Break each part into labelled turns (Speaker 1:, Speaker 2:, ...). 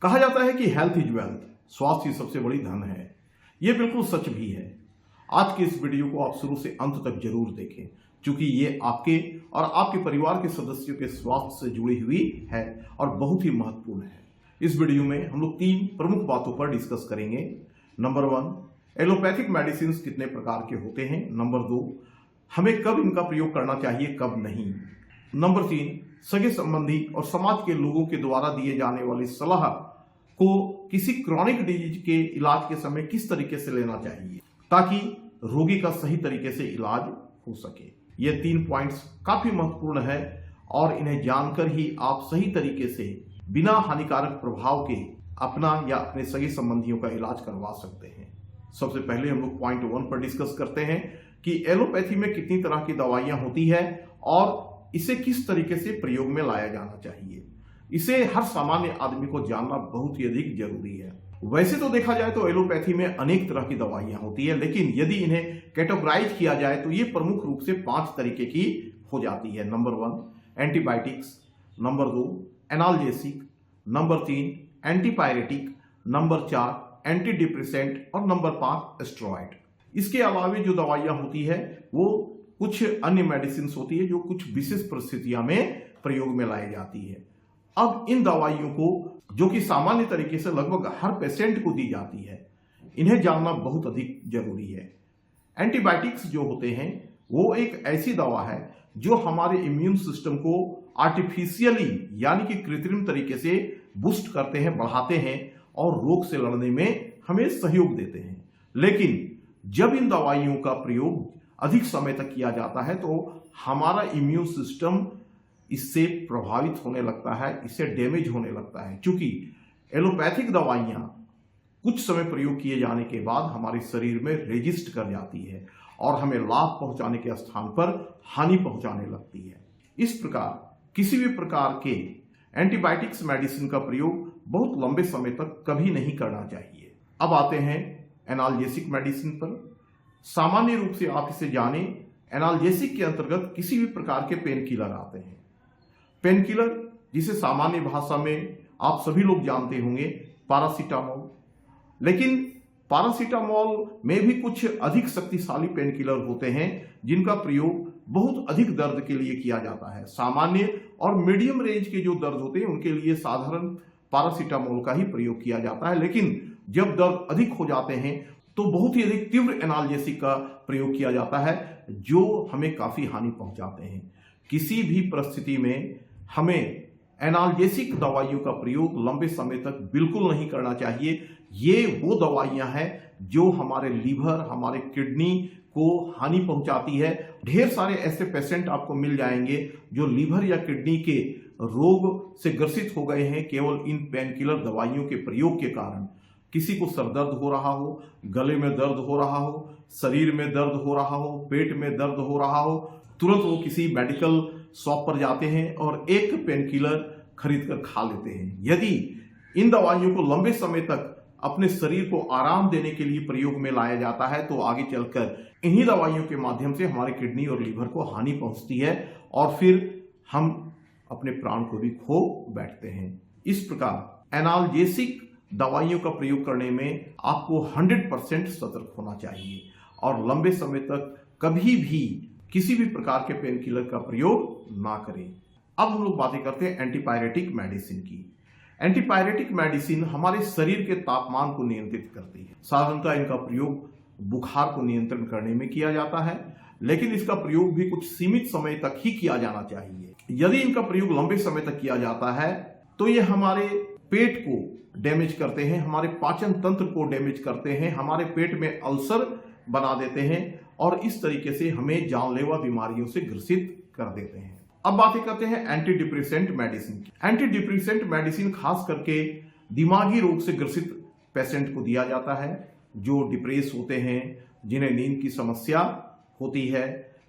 Speaker 1: कहा जाता है कि हेल्थ इज वेल्थ, स्वास्थ्य ही सबसे बड़ी धन है। यह बिल्कुल सच भी है। आज के इस वीडियो को आप शुरू से अंत तक जरूर देखें, क्योंकि ये आपके और आपके परिवार के सदस्यों के स्वास्थ्य से जुड़ी हुई है और बहुत ही महत्वपूर्ण है। इस वीडियो में हम लोग 3 प्रमुख बातों पर डिस्कस करेंगे। नंबर 1, एलोपैथिक मेडिसिन कितने प्रकार के होते हैं। नंबर 2, हमें कब इनका प्रयोग करना चाहिए, कब नहीं। नंबर 3, सगे संबंधी और समाज के लोगों के द्वारा दिए जाने वाली सलाह को किसी क्रॉनिक डिजीज के इलाज के समय किस तरीके से लेना चाहिए ताकि रोगी का सही तरीके से इलाज हो सके। ये 3 पॉइंट्स काफी महत्वपूर्ण है और इन्हें जानकर ही आप सही तरीके से बिना हानिकारक प्रभाव के अपना या अपने सगे संबंधियों का इलाज करवा सकते हैं। सबसे पहले हम लोग पॉइंट 1 पर डिस्कस करते हैं कि एलोपैथी में कितनी तरह की दवाइयां होती है और इसे किस तरीके से प्रयोग में लाया जाना चाहिए। इसे हर सामान्य आदमी को जानना बहुत ही अधिक जरूरी है। वैसे तो देखा जाए तो एलोपैथी में अनेक तरह की दवाइयां होती है, लेकिन यदि इन्हें कैटेगराइज किया जाए तो ये प्रमुख रूप से 5 तरीके की हो जाती है। Number 1, antibiotics. Number 2, analgesic. Number 3, antipyretic. Number 4, anti depressant और नंबर 5, स्टेरॉइड। इसके अलावा जो दवाइयां होती है वो कुछ अन्य मेडिसिन होती है जो कुछ विशेष परिस्थितियों में प्रयोग में लाई जाती है। अब इन दवाइयों को जो कि सामान्य तरीके से लगभग हर पेशेंट को दी जाती है, इन्हें जानना बहुत अधिक जरूरी है। एंटीबायोटिक्स जो होते हैं वो एक ऐसी दवा है जो हमारे इम्यून सिस्टम को आर्टिफिशियली यानी कि कृत्रिम तरीके से बूस्ट करते हैं, बढ़ाते हैं और रोग से लड़ने में हमें सहयोग देते हैं। लेकिन जब इन दवाइयों का प्रयोग अधिक समय तक किया जाता है तो हमारा इम्यून सिस्टम इससे प्रभावित होने लगता है, इससे डैमेज होने लगता है, क्योंकि एलोपैथिक दवाइयां कुछ समय प्रयोग किए जाने के बाद हमारे शरीर में रेजिस्ट कर जाती है और हमें लाभ पहुंचाने के स्थान पर हानि पहुंचाने लगती है। इस प्रकार किसी भी प्रकार के एंटीबायोटिक्स मेडिसिन का प्रयोग बहुत लंबे समय तक कभी नहीं करना चाहिए। अब आते हैं एनाल्जेसिक मेडिसिन पर। सामान्य रूप से आप इसे जाने, एनाल्जेसिक के अंतर्गत किसी भी प्रकार के पेन किलर आते हैं। पेन किलर जिसे सामान्य भाषा में आप सभी लोग जानते होंगे पैरासीटामोल, लेकिन पैरासीटामोल में भी कुछ अधिक शक्तिशाली पेन किलर होते हैं जिनका प्रयोग बहुत अधिक दर्द के लिए किया जाता है। सामान्य और मीडियम रेंज के जो दर्द होते हैं उनके लिए साधारण पैरासीटामोल का ही प्रयोग किया जाता है, लेकिन जब दर्द अधिक हो जाते हैं तो बहुत ही अधिक तीव्र एनाल्जेसिक का प्रयोग किया जाता है जो हमें काफी हानि पहुंचाते हैं। किसी भी परिस्थिति में हमें एनाल्जेसिक दवाइयों का प्रयोग लंबे समय तक बिल्कुल नहीं करना चाहिए। ये वो दवाइयां हैं जो हमारे लीवर, हमारे किडनी को हानि पहुंचाती है। ढेर सारे ऐसे पेशेंट आपको मिल जाएंगे जो लीवर या किडनी के रोग से ग्रसित हो गए हैं केवल इन पेन किलर दवाइयों के प्रयोग के कारण। किसी को सर दर्द हो रहा हो, गले में दर्द हो रहा हो, शरीर में दर्द हो रहा हो, पेट में दर्द हो रहा हो, तुरंत वो किसी मेडिकल शॉप पर जाते हैं और एक पेन किलर खरीद कर खा लेते हैं। यदि इन दवाइयों को लंबे समय तक अपने शरीर को आराम देने के लिए प्रयोग में लाया जाता है तो आगे चलकर इन्हीं दवाइयों के माध्यम से हमारे किडनी और लीवर को हानि पहुंचती है और फिर हम अपने प्राण को भी खो बैठते हैं। इस प्रकार एनाल्जेसिक दवाइयों का प्रयोग करने में आपको 100% सतर्क होना चाहिए और लंबे समय तक कभी भी किसी भी प्रकार के पेन किलर का प्रयोग ना करें। अब हम लोग बातें करते हैं एंटीपायरेटिक मेडिसिन की। एंटीपायरेटिक मेडिसिन हमारे शरीर के तापमान को नियंत्रित करती है। साधारणतः इनका प्रयोग बुखार को नियंत्रण करने में किया जाता है, लेकिन इसका प्रयोग भी कुछ सीमित समय तक ही किया जाना चाहिए। यदि इनका प्रयोग लंबे समय तक किया जाता है तो ये हमारे पेट को डैमेज करते हैं, हमारे पाचन तंत्र को डैमेज करते हैं, हमारे पेट में अल्सर बना देते हैं और इस तरीके से हमें जानलेवा बीमारियों से ग्रसित कर देते हैं। अब बातें करते हैं एंटी डिप्रेसेंट मेडिसिन की। एंटी डिप्रेसेंट मेडिसिन खास करके दिमागी रोग से ग्रसित पेशेंट को दिया जाता है जो डिप्रेस होते हैं, जिन्हें नींद की समस्या होती है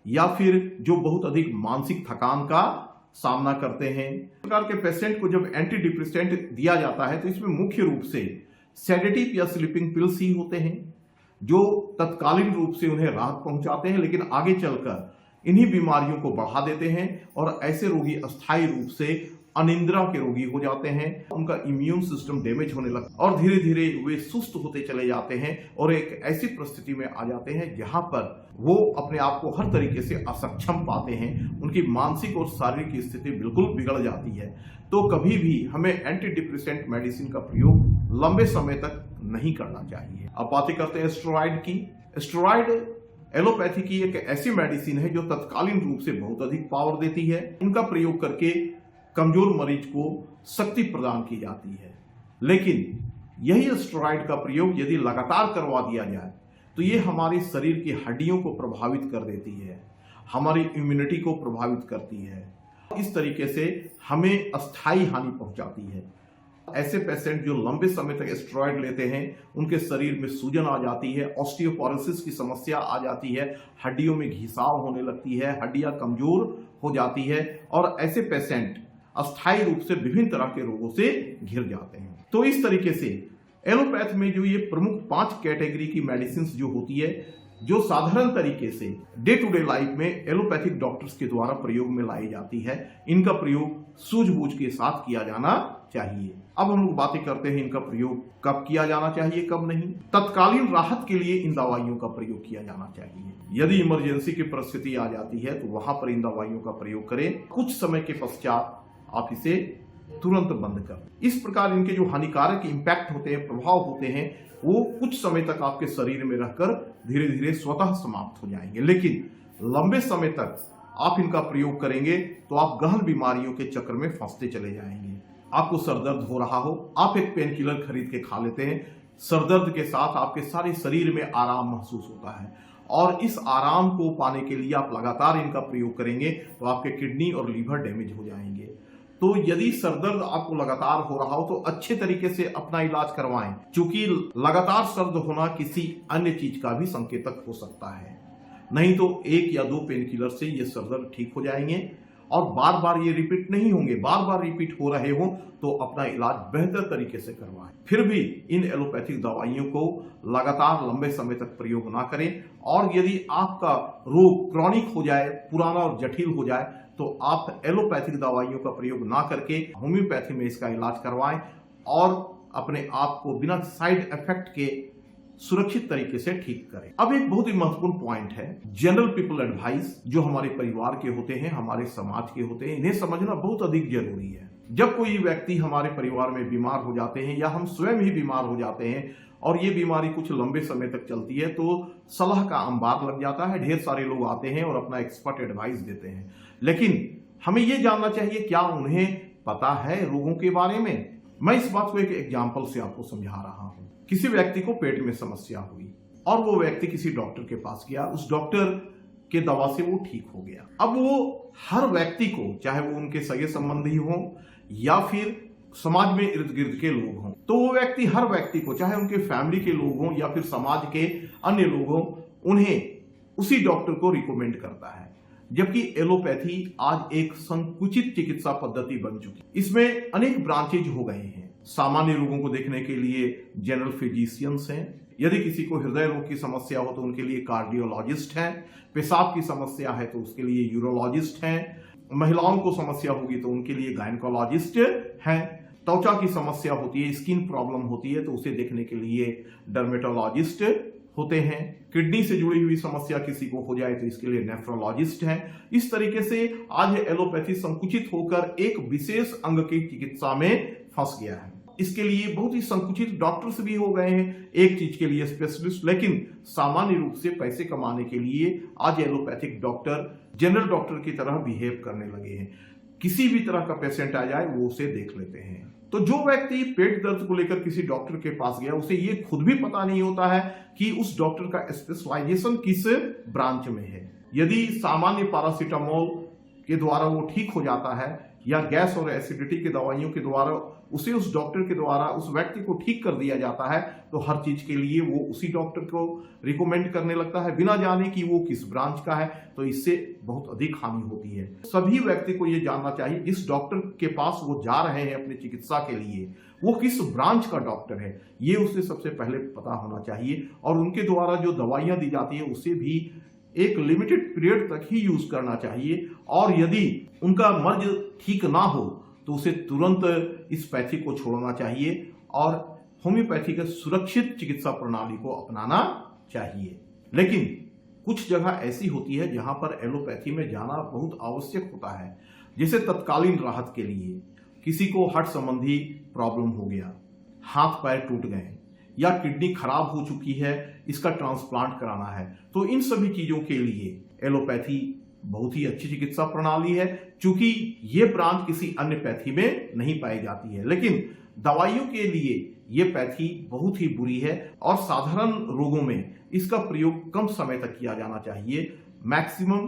Speaker 1: या फिर जो बहुत अधिक मानसिक थकान का सामना करते हैं। इस प्रकार के पेशेंट को जब एंटी डिप्रेसेंट दिया जाता है तो इसमें मुख्य रूप से सेडेटिव या स्लीपिंग पिल्स ही होते हैं जो तत्कालीन रूप से उन्हें राहत पहुंचाते हैं, लेकिन आगे चलकर इन्हीं बीमारियों को बढ़ा देते हैं और ऐसे रोगी अस्थायी रूप से अनिद्रा के रोगी हो जाते हैं, उनका इम्यून सिस्टम डैमेज होने लगता है और धीरे धीरे वे सुस्त होते चले जाते हैं और एक ऐसी परिस्थिति में आ जाते हैं जहां पर वो अपने आप को हर तरीके से असक्षम पाते हैं, उनकी मानसिक और शारीरिक स्थिति बिल्कुल बिगड़ जाती है। तो कभी भी हमें एंटी डिप्रेसेंट मेडिसिन का प्रयोग लंबे समय तक नहीं करना चाहिए। अब बातें करते हैं स्टेरॉइड की। स्टेरॉइड एलोपैथी की एक ऐसी मेडिसिन है जो तत्कालीन रूप से बहुत अधिक पावर देती है। इनका प्रयोग करके कमजोर मरीज को शक्ति प्रदान की जाती है, लेकिन यही स्टेरॉइड का प्रयोग यदि लगातार करवा दिया जाए तो ये हमारे शरीर की हड्डियों को प्रभावित कर देती है, हमारी इम्यूनिटी को प्रभावित करती है, इस तरीके से हमें अस्थायी हानि पहुंचाती है। ऐसे पेशेंट जो लंबे समय तक स्टेरॉइड लेते हैं उनके शरीर में सूजन आ जाती है, ऑस्टियोपोरोसिस की समस्या आ जाती है, हड्डियों में घिसाव होने लगती है, हड्डियां कमजोर हो जाती है और ऐसे पेशेंट अस्थायी रूप से विभिन्न तरह के रोगों से घिर जाते हैं। तो इस तरीके से एलोपैथ में जो ये प्रमुख 5 कैटेगरी की मेडिसिन जो होती है, जो साधारण तरीके से डे टू डे लाइफ में एलोपैथिक डॉक्टर्स के द्वारा प्रयोग में लाई जाती है, इनका प्रयोग सूझबूझ के साथ किया जाना चाहिए। अब हम लोग बातें करते हैं इनका प्रयोग कब किया जाना चाहिए, कब नहीं। तत्कालीन राहत के लिए इन दवाइयों का प्रयोग किया जाना चाहिए। यदि इमरजेंसी की परिस्थिति आ जाती है तो वहां पर इन दवाइयों का प्रयोग करें, कुछ समय के पश्चात आप इसे तुरंत बंद कर। इस प्रकार इनके जो हानिकारक इंपैक्ट होते हैं, प्रभाव होते हैं, वो कुछ समय तक आपके शरीर में रहकर धीरे धीरे स्वतः समाप्त हो जाएंगे, लेकिन लंबे समय तक आप इनका प्रयोग करेंगे तो आप गहन बीमारियों के चक्र में फंसते चले जाएंगे। आपको सरदर्द हो रहा हो, आप एक पेन किलर खरीद के खा लेते हैं, सरदर्द के साथ आपके सारे शरीर में आराम महसूस होता है और इस आराम को पाने के लिए आप लगातार इनका प्रयोग करेंगे तो आपके किडनी और लीवर डैमेज हो जाएंगे। तो यदि सरदर्द आपको लगातार हो रहा हो तो अच्छे तरीके से अपना इलाज करवाएं, क्योंकि लगातार सर्द होना किसी अन्य चीज का भी संकेतक हो सकता है। नहीं तो 1 या 2 पेन किलर से ये सरदर्द ठीक हो जाएंगे और बार बार ये रिपीट नहीं होंगे। बार बार रिपीट हो रहे हो तो अपना इलाज बेहतर तरीके से करवाएं। फिर भी इन एलोपैथिक दवाइयों को लगातार लंबे समय तक प्रयोग ना करें और यदि आपका रोग क्रॉनिक हो जाए, पुराना और जटिल हो जाए, तो आप एलोपैथिक दवाइयों का प्रयोग ना करके होम्योपैथी में इसका इलाज करवाएं और अपने आप को बिना साइड इफेक्ट के सुरक्षित तरीके से ठीक करें। अब एक बहुत ही महत्वपूर्ण पॉइंट है, जनरल पीपल एडवाइस जो हमारे परिवार के होते हैं, हमारे समाज के होते हैं, इन्हें समझना बहुत अधिक जरूरी है। जब कोई व्यक्ति हमारे परिवार में बीमार हो जाते हैं या हम स्वयं ही बीमार हो जाते हैं और ये बीमारी कुछ लंबे समय तक चलती है तो सलाह का अंबार लग जाता है। ढेर सारे लोग आते हैं और अपना एक्सपर्ट एडवाइस देते हैं, लेकिन हमें ये जानना चाहिए क्या उन्हें पता है रोगों के बारे में। मैं इस बात को एक एग्जाम्पल से आपको समझा रहा हूं। किसी व्यक्ति को पेट में समस्या हुई और वो व्यक्ति किसी डॉक्टर के पास गया, उस डॉक्टर के दवा से वो ठीक हो गया। अब वो हर व्यक्ति को, चाहे वो उनके सगे संबंधी हों या फिर समाज में इर्द गिर्द के लोग हों, तो वो व्यक्ति हर व्यक्ति को, चाहे उनके फैमिली के लोग हों या फिर समाज के अन्य लोग हों, उन्हें उसी डॉक्टर को रिकमेंड करता है। जबकि एलोपैथी आज एक संकुचित चिकित्सा पद्धति बन चुकी है। इसमें अनेक ब्रांचेज हो गए हैं। सामान्य रोगों को देखने के लिए जनरल फिजिशियंस हैं, यदि किसी को हृदय रोग की समस्या हो तो उनके लिए कार्डियोलॉजिस्ट हैं, पेशाब की समस्या है तो उसके लिए यूरोलॉजिस्ट हैं, महिलाओं को समस्या होगी तो उनके लिए गायनेकोलॉजिस्ट हैं, त्वचा की समस्या होती है, स्किन प्रॉब्लम होती है तो उसे देखने के लिए डर्मेटोलॉजिस्ट होते हैं, किडनी से जुड़ी हुई समस्या किसी को हो जाए तो इसके लिए नेफ्रोलॉजिस्ट हैं। इस तरीके से आज एलोपैथी संकुचित होकर एक विशेष अंग की चिकित्सा में फंस गया है। इसके लिए बहुत ही संकुचित डॉक्टर्स भी हो गए हैं, एक चीज के लिए स्पेशलिस्ट, लेकिन सामान्य रूप से पैसे कमाने के लिए आज एलोपैथिक डॉक्टर जनरल डॉक्टर की तरह बिहेव करने लगे हैं। किसी भी तरह का पेशेंट आ जाए वो उसे देख लेते हैं। तो जो व्यक्ति पेट दर्द को लेकर किसी डॉक्टर के पास गया, उसे ये खुद भी पता नहीं होता है कि उस डॉक्टर का स्पेशलाइजेशन किस ब्रांच में है। यदि सामान्य पैरासीटामोल के द्वारा वो ठीक हो जाता है या गैस और एसिडिटी की दवाइयों के द्वारा उसे उस डॉक्टर के द्वारा उस व्यक्ति को ठीक कर दिया जाता है, तो हर चीज के लिए वो उसी डॉक्टर को रिकमेंड करने लगता है बिना जाने कि वो किस ब्रांच का है। तो इससे बहुत अधिक हानि होती है। सभी व्यक्ति को ये जानना चाहिए जिस डॉक्टर के पास वो जा रहे हैं अपनी चिकित्सा के लिए, वो किस ब्रांच का डॉक्टर है, ये उसे सबसे पहले पता होना चाहिए। और उनके द्वारा जो दवाइयां दी जाती है उसे भी एक लिमिटेड पीरियड तक ही यूज करना चाहिए। और यदि उनका मर्ज ठीक ना हो तो उसे तुरंत इस पैथी को छोड़ना चाहिए और होम्योपैथी के सुरक्षित चिकित्सा प्रणाली को अपनाना चाहिए। लेकिन कुछ जगह ऐसी होती है जहां पर एलोपैथी में जाना बहुत आवश्यक होता है, जैसे तत्कालीन राहत के लिए। किसी को हार्ट संबंधी प्रॉब्लम हो गया, हाथ पैर टूट गए या किडनी खराब हो चुकी है, इसका ट्रांसप्लांट कराना है, तो इन सभी चीजों के लिए एलोपैथी बहुत ही अच्छी चिकित्सा प्रणाली है, क्योंकि ये ब्रांच किसी अन्य पैथी में नहीं पाई जाती है। लेकिन दवाइयों के लिए ये पैथी बहुत ही बुरी है और साधारण रोगों में इसका प्रयोग कम समय तक किया जाना चाहिए, मैक्सिमम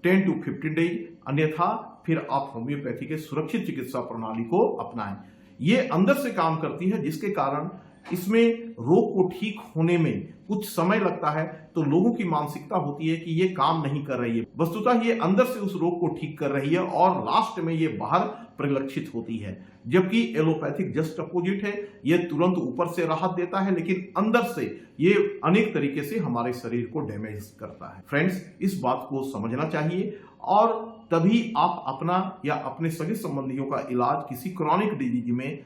Speaker 1: 10 to 15 डेज। अन्यथा फिर आप होम्योपैथी के सुरक्षित चिकित्सा प्रणाली को अपनाएं। ये अंदर से काम करती है, जिसके कारण इसमें रोग को ठीक होने में कुछ समय लगता है, तो लोगों की मानसिकता होती है कि ये काम नहीं कर रही है। वस्तुतः ये अंदर से उस रोग को ठीक कर रही है और लास्ट में ये बाहर परिलक्षित होती है। जबकि एलोपैथिक जस्ट अपोजिट है, ये तुरंत ऊपर से राहत देता है, लेकिन अंदर से ये अनेक तरीके से हमारे शरीर को डैमेज करता है। फ्रेंड्स, इस बात को समझना चाहिए और तभी आप अपना या अपने सगे संबंधियों का इलाज किसी क्रॉनिक डिजीज में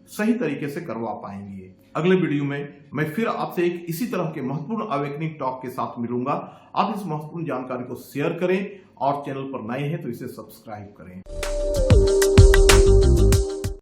Speaker 1: सही तरीके से करवा पाएंगे। अगले वीडियो में मैं फिर आपसे एक इसी तरह के महत्वपूर्ण अवेकनिंग टॉक के साथ मिलूंगा। आप इस महत्वपूर्ण जानकारी को शेयर करें और चैनल पर नए हैं तो इसे सब्सक्राइब करें।